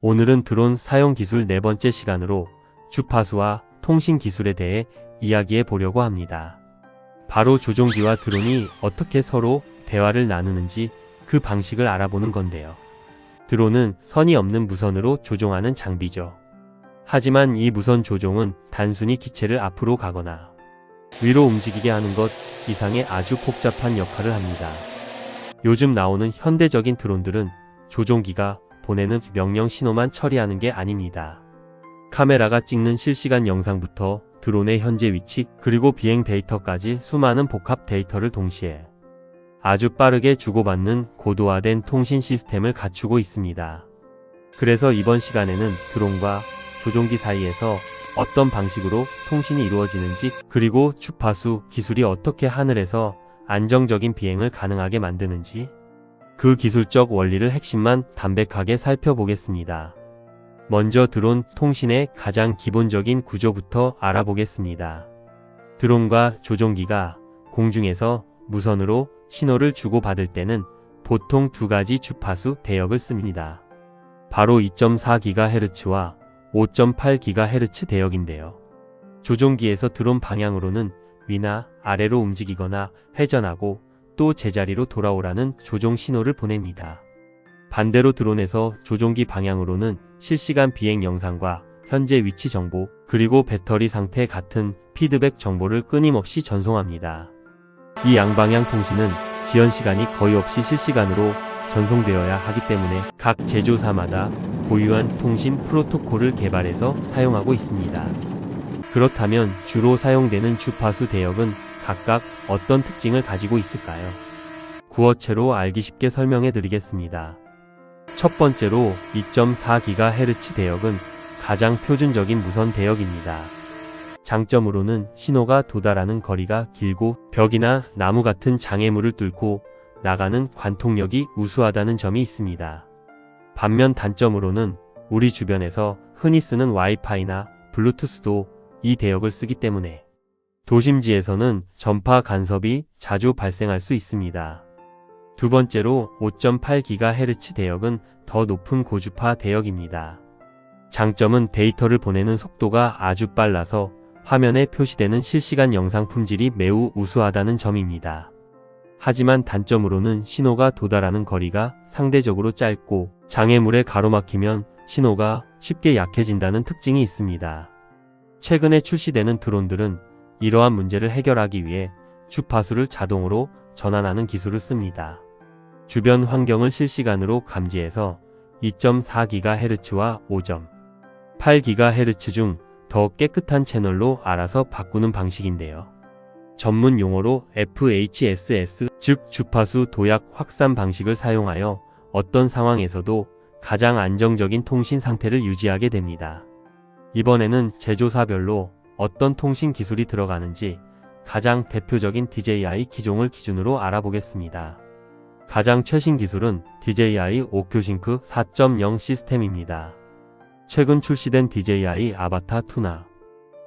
오늘은 드론 사용 기술 네 번째 시간으로 주파수와 통신 기술에 대해 이야기해 보려고 합니다. 바로 조종기와 드론이 어떻게 서로 대화를 나누는지 그 방식을 알아보는 건데요. 드론은 선이 없는 무선으로 조종하는 장비죠. 하지만 이 무선 조종은 단순히 기체를 앞으로 가거나 위로 움직이게 하는 것 이상의 아주 복잡한 역할을 합니다. 요즘 나오는 현대적인 드론들은 조종기가 보내는 명령 신호만 처리하는 게 아닙니다. 카메라가 찍는 실시간 영상부터 드론의 현재 위치 그리고 비행 데이터까지 수많은 복합 데이터를 동시에 아주 빠르게 주고받는 고도화된 통신 시스템을 갖추고 있습니다. 그래서 이번 시간에는 드론과 조종기 사이에서 어떤 방식으로 통신이 이루어지는지 그리고 주파수 기술이 어떻게 하늘에서 안정적인 비행을 가능하게 만드는지 그 기술적 원리를 핵심만 담백하게 살펴보겠습니다. 먼저 드론 통신의 가장 기본적인 구조부터 알아보겠습니다. 드론과 조종기가 공중에서 무선으로 신호를 주고받을 때는 보통 두 가지 주파수 대역을 씁니다. 바로 2.4GHz와 5.8GHz 대역인데요. 조종기에서 드론 방향으로는 위나 아래로 움직이거나 회전하고 또 제자리로 돌아오라는 조종 신호를 보냅니다. 반대로 드론에서 조종기 방향으로는 실시간 비행 영상과 현재 위치 정보 그리고 배터리 상태 같은 피드백 정보를 끊임없이 전송합니다. 이 양방향 통신은 지연 시간이 거의 없이 실시간으로 전송되어야 하기 때문에 각 제조사마다 고유한 통신 프로토콜을 개발해서 사용하고 있습니다. 그렇다면 주로 사용되는 주파수 대역은 각각 어떤 특징을 가지고 있을까요? 구어체로 알기 쉽게 설명해 드리겠습니다. 첫 번째로 2.4GHz 대역은 가장 표준적인 무선 대역입니다. 장점으로는 신호가 도달하는 거리가 길고 벽이나 나무 같은 장애물을 뚫고 나가는 관통력이 우수하다는 점이 있습니다. 반면 단점으로는 우리 주변에서 흔히 쓰는 와이파이나 블루투스도 이 대역을 쓰기 때문에 도심지에서는 전파 간섭이 자주 발생할 수 있습니다. 두 번째로 5.8GHz 대역은 더 높은 고주파 대역입니다. 장점은 데이터를 보내는 속도가 아주 빨라서 화면에 표시되는 실시간 영상 품질이 매우 우수하다는 점입니다. 하지만 단점으로는 신호가 도달하는 거리가 상대적으로 짧고 장애물에 가로막히면 신호가 쉽게 약해진다는 특징이 있습니다. 최근에 출시되는 드론들은 이러한 문제를 해결하기 위해 주파수를 자동으로 전환하는 기술을 씁니다. 주변 환경을 실시간으로 감지해서 2.4GHz와 5.8GHz 중 더 깨끗한 채널로 알아서 바꾸는 방식인데요. 전문 용어로 FHSS, 즉 주파수 도약 확산 방식을 사용하여 어떤 상황에서도 가장 안정적인 통신 상태를 유지하게 됩니다. 이번에는 제조사별로 어떤 통신 기술이 들어가는지 가장 대표적인 DJI 기종을 기준으로 알아보겠습니다. 가장 최신 기술은 DJI 오큐싱크 4.0 시스템입니다. 최근 출시된 DJI 아바타 2나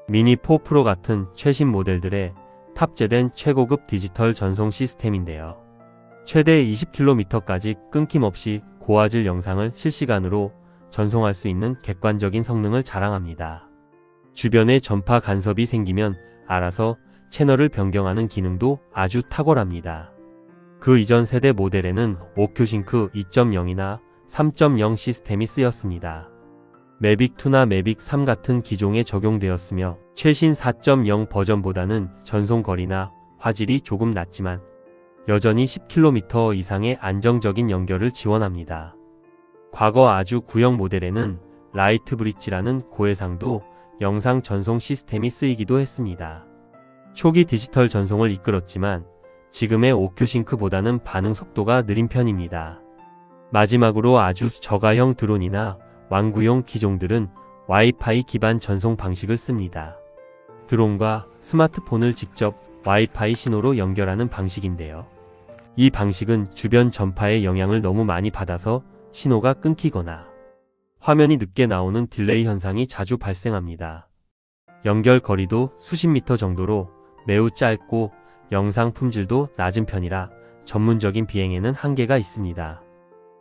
미니 4 프로 같은 최신 모델들에 탑재된 최고급 디지털 전송 시스템인데요. 최대 20km까지 끊김없이 고화질 영상을 실시간으로 전송할 수 있는 객관적인 성능을 자랑합니다. 주변에 전파 간섭이 생기면 알아서 채널을 변경하는 기능도 아주 탁월합니다. 그 이전 세대 모델에는 오큐싱크 2.0이나 3.0 시스템이 쓰였습니다. 매빅2나 매빅3 같은 기종에 적용되었으며 최신 4.0 버전보다는 전송 거리나 화질이 조금 낮지만 여전히 10km 이상의 안정적인 연결을 지원합니다. 과거 아주 구형 모델에는 라이트 브릿지라는 고해상도 영상 전송 시스템이 쓰이기도 했습니다. 초기 디지털 전송을 이끌었지만 지금의 오큐싱크보다는 반응 속도가 느린 편입니다. 마지막으로 아주 저가형 드론이나 완구용 기종들은 와이파이 기반 전송 방식을 씁니다. 드론과 스마트폰을 직접 와이파이 신호로 연결하는 방식인데요. 이 방식은 주변 전파의 영향을 너무 많이 받아서 신호가 끊기거나 화면이 늦게 나오는 딜레이 현상이 자주 발생합니다. 연결 거리도 수십 미터 정도로 매우 짧고 영상 품질도 낮은 편이라 전문적인 비행에는 한계가 있습니다.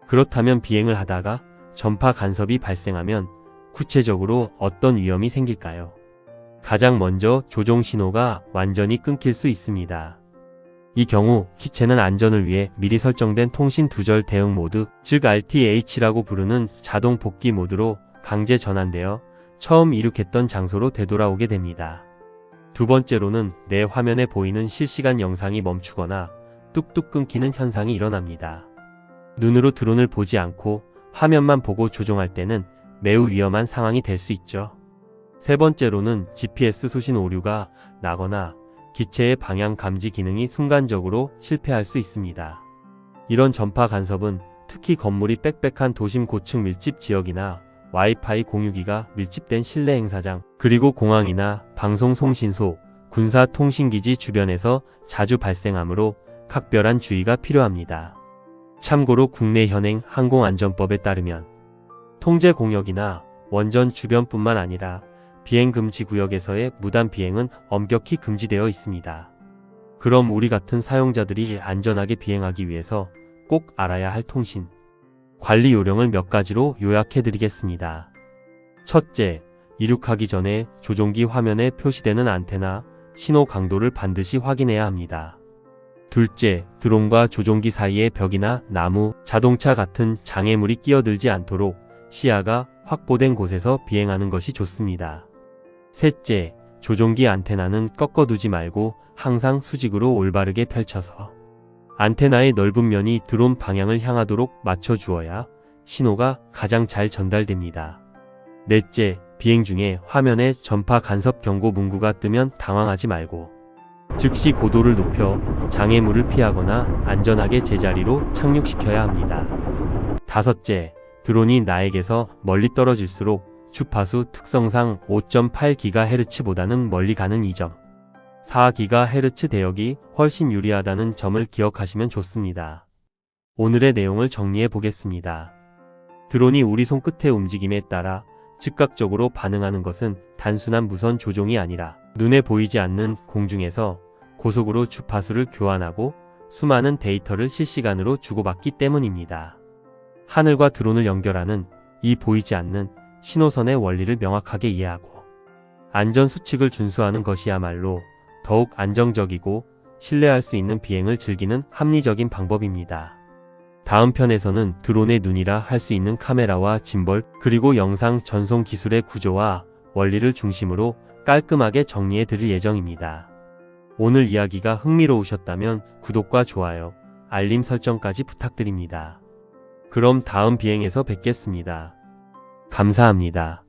그렇다면 비행을 하다가 전파 간섭이 발생하면 구체적으로 어떤 위험이 생길까요? 가장 먼저 조종 신호가 완전히 끊길 수 있습니다. 이 경우 기체는 안전을 위해 미리 설정된 통신 두절 대응 모드, 즉 RTH라고 부르는 자동 복귀 모드로 강제 전환되어 처음 이륙했던 장소로 되돌아오게 됩니다. 두 번째로는 내 화면에 보이는 실시간 영상이 멈추거나 뚝뚝 끊기는 현상이 일어납니다. 눈으로 드론을 보지 않고 화면만 보고 조종할 때는 매우 위험한 상황이 될 수 있죠. 세 번째로는 GPS 수신 오류가 나거나 기체의 방향 감지 기능이 순간적으로 실패할 수 있습니다. 이런 전파 간섭은 특히 건물이 빽빽한 도심 고층 밀집 지역이나 와이파이 공유기가 밀집된 실내 행사장, 그리고 공항이나 방송통신소, 군사통신기지 주변에서 자주 발생하므로 각별한 주의가 필요합니다. 참고로 국내 현행 항공안전법에 따르면 통제 공역이나 원전 주변뿐만 아니라 비행금지 구역에서의 무단 비행은 엄격히 금지되어 있습니다. 그럼 우리 같은 사용자들이 안전하게 비행하기 위해서 꼭 알아야 할 통신 관리 요령을 몇 가지로 요약해 드리겠습니다. 첫째, 이륙하기 전에 조종기 화면에 표시되는 안테나, 신호 강도를 반드시 확인해야 합니다. 둘째, 드론과 조종기 사이의 벽이나 나무, 자동차 같은 장애물이 끼어들지 않도록 시야가 확보된 곳에서 비행하는 것이 좋습니다. 셋째, 조종기 안테나는 꺾어두지 말고 항상 수직으로 올바르게 펼쳐서 안테나의 넓은 면이 드론 방향을 향하도록 맞춰주어야 신호가 가장 잘 전달됩니다. 넷째, 비행 중에 화면에 전파 간섭 경고 문구가 뜨면 당황하지 말고 즉시 고도를 높여 장애물을 피하거나 안전하게 제자리로 착륙시켜야 합니다. 다섯째, 드론이 나에게서 멀리 떨어질수록 주파수 특성상 5.8GHz보다는 멀리 가는 이 점, 4GHz 대역이 훨씬 유리하다는 점을 기억하시면 좋습니다. 오늘의 내용을 정리해 보겠습니다. 드론이 우리 손끝의 움직임에 따라 즉각적으로 반응하는 것은 단순한 무선 조종이 아니라 눈에 보이지 않는 공중에서 고속으로 주파수를 교환하고 수많은 데이터를 실시간으로 주고받기 때문입니다. 하늘과 드론을 연결하는 이 보이지 않는 신호선의 원리를 명확하게 이해하고 안전수칙을 준수하는 것이야말로 더욱 안정적이고 신뢰할 수 있는 비행을 즐기는 합리적인 방법입니다. 다음 편에서는 드론의 눈이라 할 수 있는 카메라와 짐벌, 그리고 영상 전송 기술의 구조와 원리를 중심으로 깔끔하게 정리해 드릴 예정입니다. 오늘 이야기가 흥미로우셨다면 구독과 좋아요, 알림 설정까지 부탁드립니다. 그럼 다음 비행에서 뵙겠습니다. 감사합니다.